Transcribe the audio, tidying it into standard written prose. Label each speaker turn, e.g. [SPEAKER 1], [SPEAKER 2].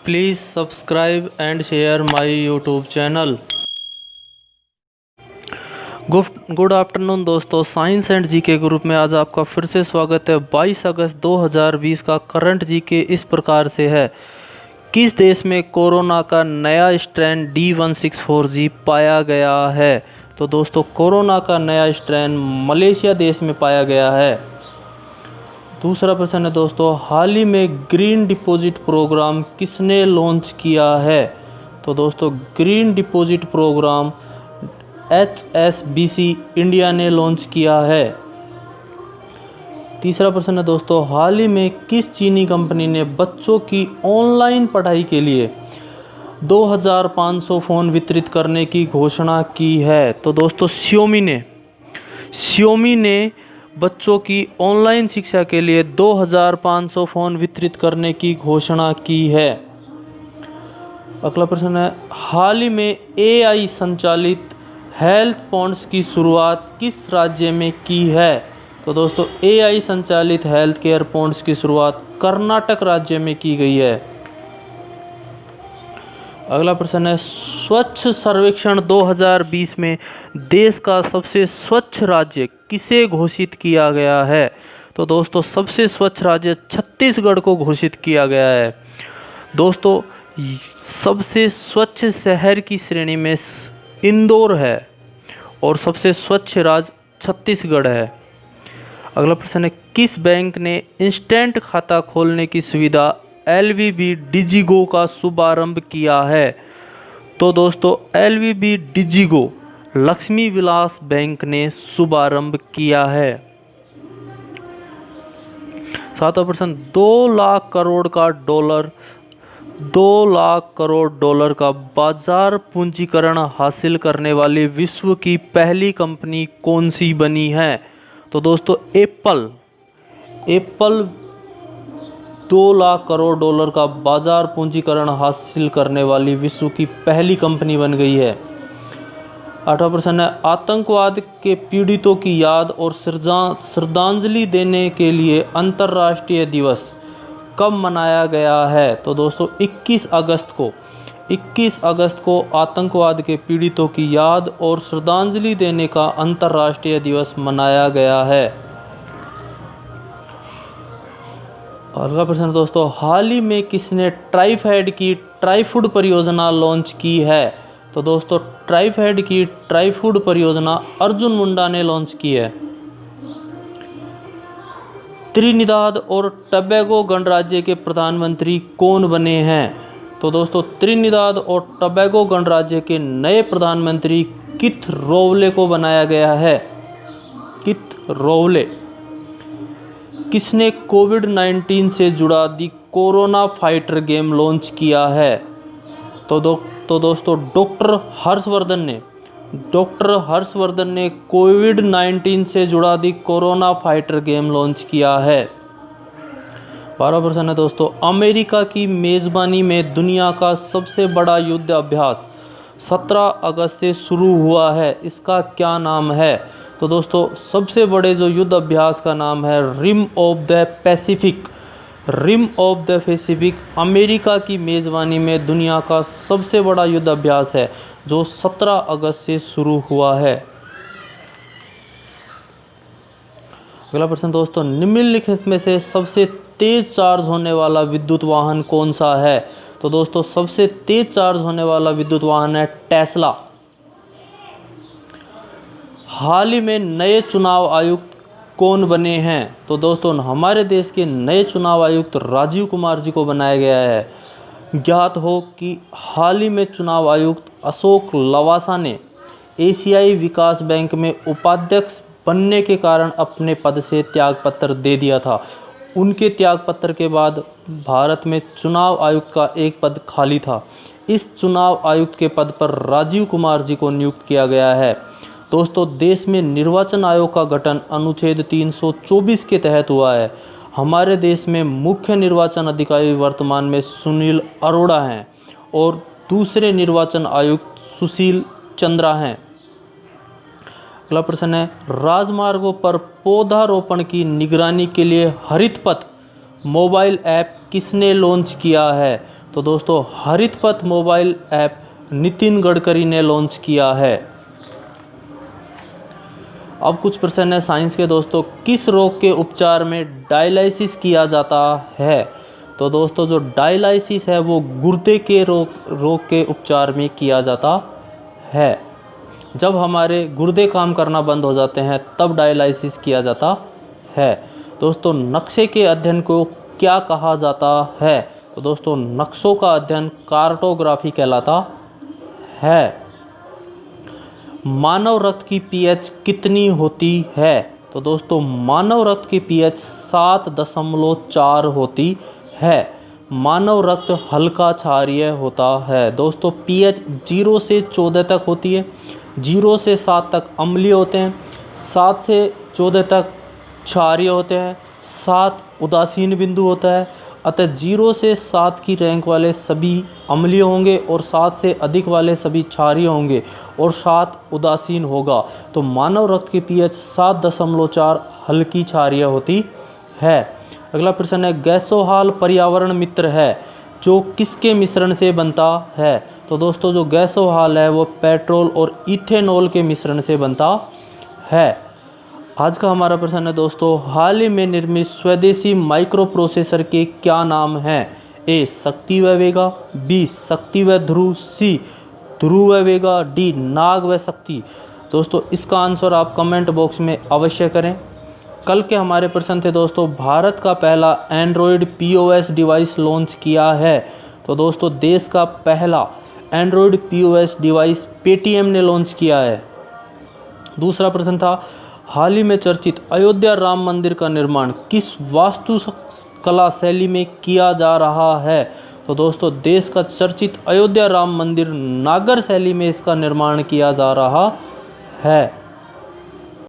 [SPEAKER 1] Please subscribe and share my YouTube channel. Good afternoon दोस्तों, science and GK group में आज आपका फिर से स्वागत है। 22 अगस्त 2020 का करंट जीके इस प्रकार से है। किस देश में कोरोना का नया स्ट्रेन D164G पाया गया है? तो दोस्तों, कोरोना का नया स्ट्रेन मलेशिया देश में पाया गया है। दूसरा प्रश्न है दोस्तों, हाल ही में ग्रीन डिपॉजिट प्रोग्राम किसने लॉन्च किया है? तो दोस्तों, green deposit programme HSBC India ने लॉन्च किया है। तीसरा प्रश्न है दोस्तों, हाल ही में किस चीनी कंपनी ने बच्चों की ऑनलाइन पढ़ाई के लिए 2500 फ़ोन वितरित करने की घोषणा की है? तो दोस्तों, Xiaomi ने बच्चों की ऑनलाइन शिक्षा के लिए 2500 फ़ोन वितरित करने की घोषणा की है। अगला प्रश्न है, हाल ही में AI संचालित हेल्थ पॉइंट्स की शुरुआत किस राज्य में की है? तो दोस्तों, AI संचालित हेल्थ केयर पॉइंट्स की शुरुआत कर्नाटक राज्य में की गई है। अगला प्रश्न है, स्वच्छ सर्वेक्षण 2020 में देश का सबसे स्वच्छ राज्य किसे घोषित किया गया है? तो दोस्तों, सबसे स्वच्छ राज्य छत्तीसगढ़ को घोषित किया गया है। दोस्तों, सबसे स्वच्छ शहर की श्रेणी में इंदौर है और सबसे स्वच्छ राज्य छत्तीसगढ़ है। अगला प्रश्न है, किस बैंक ने इंस्टेंट खाता खोलने की सुविधा LVB डिजिगो का शुभारंभ किया है? तो दोस्तों, LVB डिजिगो लक्ष्मी विलास बैंक ने शुभारंभ किया है। सातवां प्रश्न, 2 लाख करोड़ डॉलर का बाजार पूंजीकरण हासिल करने वाली विश्व की पहली कंपनी कौन सी बनी है? तो दोस्तों, एप्पल 2 लाख करोड़ डॉलर का बाजार पूंजीकरण हासिल करने वाली विश्व की पहली कंपनी बन गई है। 8वां प्रश्न है, आतंकवाद के पीड़ितों की याद और श्रद्धांजलि देने के लिए अंतर्राष्ट्रीय दिवस कब मनाया गया है? तो दोस्तों, 21 अगस्त को आतंकवाद के पीड़ितों की याद और श्रद्धांजलि देने का अंतर्राष्ट्रीय दिवस मनाया गया है। अगला प्रश्न दोस्तों, हाल ही में किसने ट्राइफेड की ट्राईफूड परियोजना लॉन्च की है? तो दोस्तों, ट्राइफेड की ट्राईफूड परियोजना अर्जुन मुंडा ने लॉन्च की है। त्रिनिदाद और टबैगो गणराज्य के प्रधानमंत्री कौन बने हैं? तो दोस्तों, त्रिनिदाद और टबैगो गणराज्य के नए प्रधानमंत्री किथ रोवले को बनाया गया है। किथ रोवले। किसने कोविड-19 से जुड़ा दी कोरोना फाइटर गेम लॉन्च किया है? तो दोस्तों, डॉक्टर हर्षवर्धन ने कोविड-19 से जुड़ा दी कोरोना फाइटर गेम लॉन्च किया है। 12वां प्रश्न है दोस्तों, अमेरिका की मेज़बानी में दुनिया का सबसे बड़ा युद्ध अभ्यास 17 अगस्त से शुरू हुआ है, इसका क्या नाम है? तो दोस्तों, सबसे बड़े जो युद्ध अभ्यास का नाम है rim of the Pacific America की मेज़बानी में दुनिया का सबसे बड़ा युद्ध अभ्यास है जो 17 अगस्त से शुरू हुआ है। अगला प्रश्न दोस्तों, निम्नलिखित में से सबसे तेज चार्ज होने वाला विद्युत वाहन कौन सा है? तो दोस्तों, सबसे तेज चार्ज होने वाला विद्युत वाहन है टेस्ला। हाल ही में नए चुनाव आयुक्त कौन बने हैं? तो दोस्तों, हमारे देश के नए चुनाव आयुक्त राजीव कुमार जी को बनाया गया है। ज्ञात हो कि हाल ही में चुनाव आयुक्त अशोक लवासा ने एशियाई विकास बैंक में उपाध्यक्ष बनने के कारण अपने पद से त्यागपत्र दे दिया था। उनके त्यागपत्र के बाद भारत में चुनाव आयुक्त का एक पद खाली था। इस चुनाव आयुक्त के पद पर राजीव कुमार जी को नियुक्त किया गया है। दोस्तों, देश में निर्वाचन आयोग का गठन अनुच्छेद 324 के तहत हुआ है। हमारे देश में मुख्य निर्वाचन अधिकारी वर्तमान में सुनील अरोड़ा हैं और दूसरे निर्वाचन आयुक्त सुशील चंद्रा हैं। अगला प्रश्न है, राजमार्गों पर पौधारोपण की निगरानी के लिए हरित पथ मोबाइल ऐप किसने लॉन्च किया है? तो दोस्तों हरित पथ मोबाइल ऐप नितिन गडकरी ने लॉन्च किया है। अब कुछ प्रश्न है साइंस के दोस्तों, किस रोग के उपचार में डायलिसिस किया जाता है? तो दोस्तों जो डायलिसिस है वो गुर्दे के रोग के उपचार में किया जाता है। जब हमारे गुर्दे काम करना बंद हो जाते हैं तब डायलिसिस किया जाता है। दोस्तों नक्शे के अध्ययन को क्या कहा जाता है? तो दोस्तों नक्शों का अध्ययन कार्टोग्राफी कहलाता है। मानव रक्त की पीएच कितनी होती है? तो दोस्तों मानव रक्त की पीएच 7.4 होती है। मानव रक्त हल्का क्षारीय होता है। दोस्तों पीएच 0 से 14 तक होती है। 0 से 7 तक अम्लीय होते हैं, 7 से 14 तक क्षारीय होते हैं, 7 उदासीन बिंदु होता है। अतः 0 से 7 की रैंक वाले सभी अम्लीय होंगे और 7 से अधिक वाले सभी क्षारीय होंगे और 7 उदासीन होगा। तो मानव रक्त की पीएच 7.4 हल्की क्षारीय होती है। अगला प्रश्न है, गैसोहाल पर्यावरण मित्र है जो किसके मिश्रण से बनता है? तो दोस्तों जो गैसोहाल है वो पेट्रोल और इथेनॉल के मिश्रण से बनता है। आज का हमारा प्रश्न है दोस्तों, हाल ही में निर्मित स्वदेशी माइक्रो प्रोसेसर के क्या नाम हैं? ए शक्ति व वेगा, बी शक्ति व ध्रुव, सी ध्रुव व वेगा, डी नाग व शक्ति। दोस्तों इसका आंसर आप कमेंट बॉक्स में अवश्य करें। कल के हमारे प्रश्न थे दोस्तों, भारत का पहला एंड्रॉयड पीओएस डिवाइस लॉन्च किया है। तो दोस्तों देश का पहला एंड्रॉयड पीओएस डिवाइस पेटीएम ने लॉन्च किया है। दूसरा प्रश्न था, हाल ही में चर्चित अयोध्या राम मंदिर का निर्माण किस वास्तुकला शैली में किया जा रहा है? तो दोस्तों देश का चर्चित अयोध्या राम मंदिर नागर शैली में इसका निर्माण किया जा रहा है।